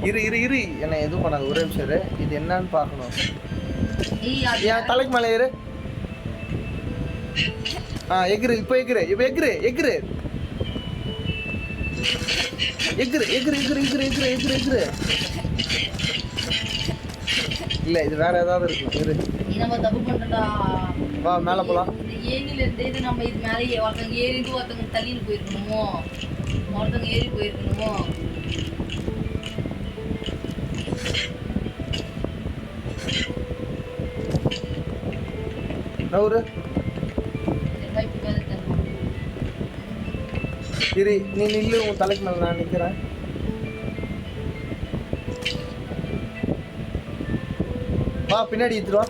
இரு இரு இரு என்ன எதுவும் பண்ணாது, ஒரே நிமிஷம் இரு. இது என்னன்னு பார்க்கணும். என் தலைக்கு மேலே ஏறு. எகிரு, இப்போ எகிரு, இப்போ எகிரு எகிரு எகிரு எகிரு எகிரு எகிரு எகிரு எகிரு எகிரு. இல்ல இது வேற ஏதாவது இருக்கும். இரு நம்ம தப்பு பண்ணிட்டோம்டா. வா மேலே போலாம். ஏணில இருந்து இது நம்ம இது மேலே ஒருத்தங்க ஏறிட்டு ஒருத்தங்க தள்ளிட்டு போயிருக்கணுமோ, ஒருத்தங்க ஏறி போயிருக்கணுமோ. நவுரு இரு, நீ நில்லு, உன் தலைக்கு மேல நான் நிக்கிறேன். வா பின்னாடி இத்துருவா.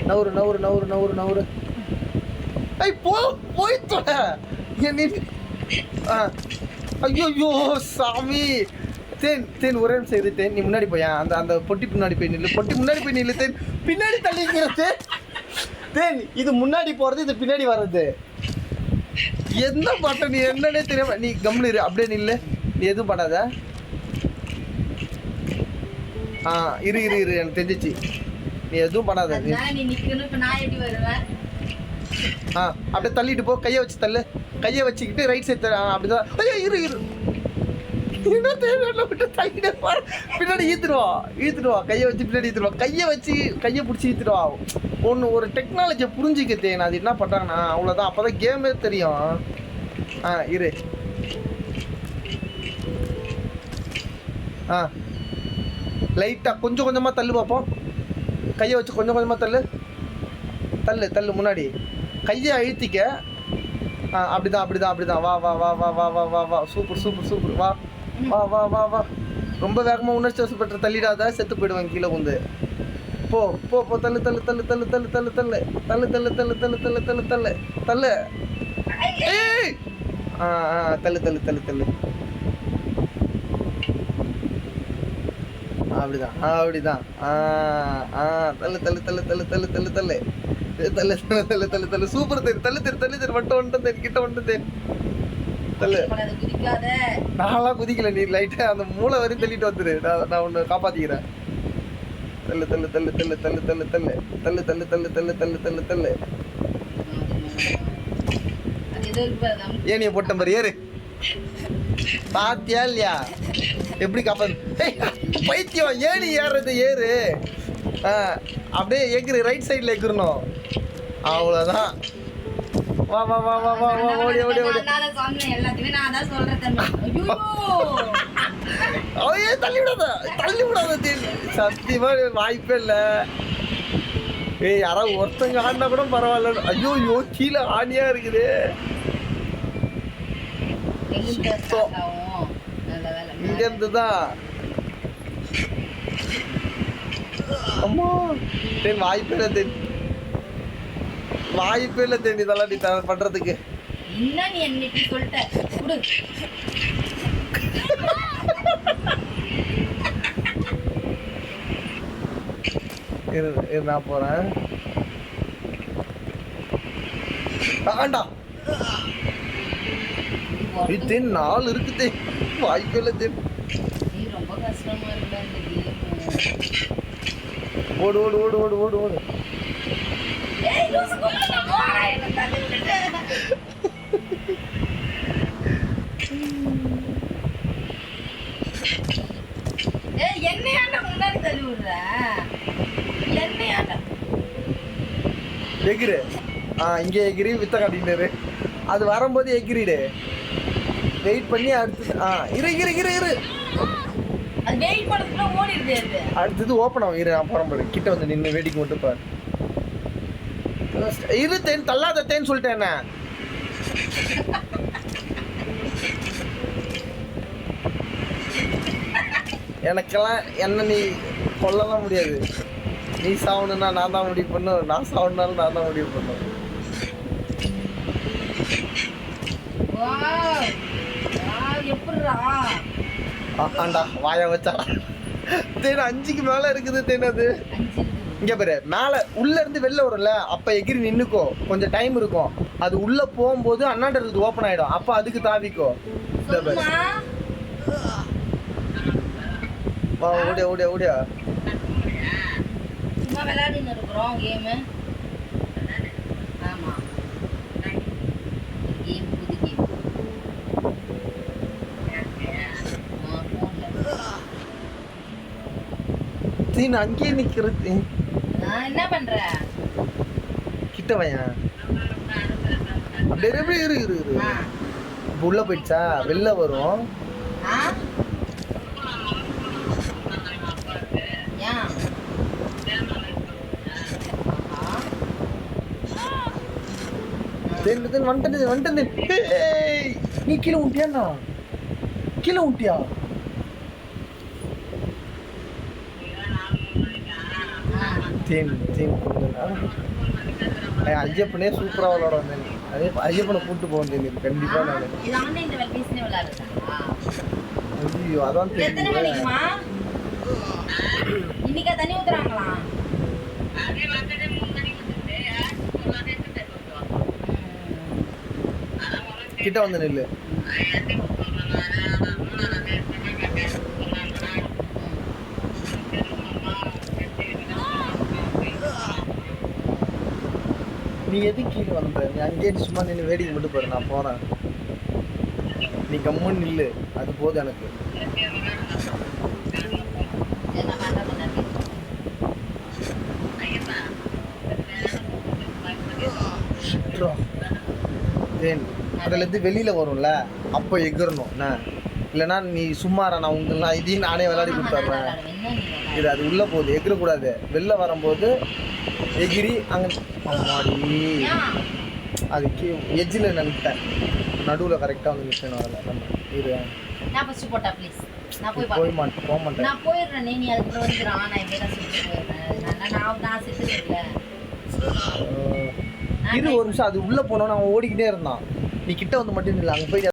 நவுரு நவுரு நவுரு நவுரு நவுரு. ஐ போய் தொட. ஐயோ சாமி. தேன் தேன் ஒரே நிமிஷம் இரு தேன், நீ முன்னாடி போய் அந்த அந்த பொட்டி முன்னாடி போய் நில்லு. பொட்டி முன்னாடி போய் நில்லு தேன். பின்னாடி தள்ளிக்கிறது தேன். இது முன்னாடி போறது, இது பின்னாடி வர்றது. என்ன பாட்ட நீ என்னன்னே தெரியாம நீ கம்முனு இரு, அப்படியே நில்லு. நீ எதுவும் பண்ணாத. இரு இரு இரு, எனக்கு தெரிஞ்சிச்சு. நீ எதுவும் பண்ணாத. அப்படியே தள்ளிட்டு போ. கையை வச்சு தள்ளு. கையை வச்சுக்கிட்டு ரைட் சைட் அப்படிதான். ஐயோ இரு இரு, என்ன தேவையான விட்டு தள்ளிட்டு பின்னாடி ஈத்துடுவா. கையை வச்சு பின்னாடி ஈத்துடுவா. கையை பிடிச்சி ஈத்துடுவா. ஒன்று ஒரு டெக்னாலஜியை புரிஞ்சிக்க தேன். அது என்ன பண்ணுறாங்கன்னா அவ்வளோதான். அப்போ தான் கேமே தெரியும். இரு. லைட்டாக கொஞ்சம் கொஞ்சமாக தள்ளு பார்ப்போம். கையை வச்சு கொஞ்சம் கொஞ்சமாக தள்ளு முன்னாடி. கையை அழுத்திக்க. அப்படிதான். வா. சூப்பர். வா. ரொம்ப வேகமாக உணர்ச்சி வசப்பட்டு தள்ளிடாத, செத்து போயிடுவேன் கீழே வந்து. போ தள்ளு. ஏய் தள்ளு. அப்படிதான். தள்ளு. சூப்பர் தேன். தள்ளு வந்துட்டேன் தேன். கிட்ட வந்துட்டேன் தேன். தள்ளு. நான்லாம் குதிக்கல, நீ லைட்டா அந்த மூளை வரையும் தள்ளிட்டு வந்துரு. நான் உன்னை காப்பாத்திக்கிறேன். தள்ளு. ஏனிய போட்ட மாதிரி ஏறு. பாத்தியா இல்லையா எப்படி காப்பாத்து? பைத்தியம், ஏணி ஏறுறது ஏறு. அப்படியே எகிரு, ரைட் சைடில் எகிரணும். அவ்வளோதான். வா ஓடி. அவையே தள்ளி விடாத சத்தியமா வாய்ப்பே இல்லை. யாராவது ஒருத்தங்க ஆடினா கூட பரவாயில்ல. ஐயோ கீழே ஆணியா இருக்குது. இங்க இருந்துதான். அம்மா தேன் வாய்ப்பே இல்லை தேன். இதெல்லாம் நீ பண்றதுக்கு நான் போறேன். தேன் 4 இருக்குது. வாய்ப்பே இல்லை தேன். ஓடு. எகிரு. இங்கே எகிரி வித்த காட்டினாரு. அது வரும்போது எகிரிடு. வெயிட் பண்ணி அடுத்து இரு. அடுத்தது ஓப்பன் ஆகும். இரு நான் போறேன் பாரு. கிட்ட வந்து நின்று வேடிக்கை மட்டும் பாரு. இரு தேன், தள்ளாத தேன் சொல்லிட்டேன். என்ன எனக்கெல்லாம் என்ன நீ கொல்லலாம் முடியாது. நீ சாவணுன்னா நான் தான் முடிவு பண்ணும். நான் சாவணுனாலும் நான் தான் முடிவு பண்ணும். ஆண்டா வாய வச்சா தேன் 5க்கு மேல இருக்குது தேன். அது இங்க பாரு, மேல உள்ள இருந்து வெளில வரும்ல, அப்ப எகிரி நின்னுக்கோ. கொஞ்சம் டைம் இருக்கும். அது உள்ள போகும்போது அண்ணாண்ட இருக்குது ஓப்பன் ஆயிடும். அப்ப அதுக்கு தாவிக்கோ. வா ஓடியா ஓடியா ஓடியா. சும்மா விளையாடின்னு இருக்கிறோம் கேமு. ஆமா கேம், புது கேம். சீன் அங்கேயே நிக்கிறது. நான் என்ன பண்றேன்? கிட்ட வையன். அப்படியே இரு இரு இரு. ஆ. இப்போ உள்ள போயிடுச்சா? வெளில வரும். ஆ? ஏன்? தென் வந்துட்டேன். ஏய், நீ கீழே விட்டியாண்ணா? கீழே விட்டியா? தேன் ஐயப்பனே சூப்பரா விளையாட வந்தேன். அதே ஐயப்பனை கூப்பிட்டு போக வந்தேன் கண்டிப்பா. நான் இது ஆன்லைன்ல பேசினே விளையாடுறதா? ஐயோ அதான் எத்தனை தெரியும். மணிக்குமா? இன்னைக்கா தண்ணி ஊத்துறாங்களா? கிட்ட வந்து நில்லு. நீ எதுக்கு கீழே வந்த? நீ அங்கேயே சும்மா நின்று வேடிக்கை மட்டும் பாரு. நான் போறேன். நீ கம்முன்னு நில்லு. அது போதும் எனக்கு. என்ன பண்றது? தேன் அதுலேருந்து வெளியில் வரும்ல, அப்போ எகிறணும் என்ன. இல்லைன்னா நீ சும்மாறா, நான் உங்களெலாம் இதையும் நானே விளையாடி கொடுத்துட்றேன். இது அது உள்ளே போகுது, எகிறக்கூடாது. வெளில வரும்போது எகிரி அங்கே அம்மாடி அது எஜ்ஜில் நின்றுட்டேன். நடுவில் கரெக்டாக வந்து நிற்கணும். அதில் நம்ம இரு. நான் ஃபர்ஸ்ட் போட்டா ப்ளீஸ். நான் போக மாட்டேன். நான் போயிடுறேன். நீ அதுக்கப்புறம் வந்துடுறான். நான் எப்படி தான் சொல்லிட்டு போயிடுறேன். நான் செத்துருக்கல. இரு ஒரு நிமிஷம். அது உள்ளே போனோன்னு அவன் ஓடிக்கிட்டே இருந்தான். நீ கிட்ட வந்து மட்டும் இல்லை, அங்கே போய்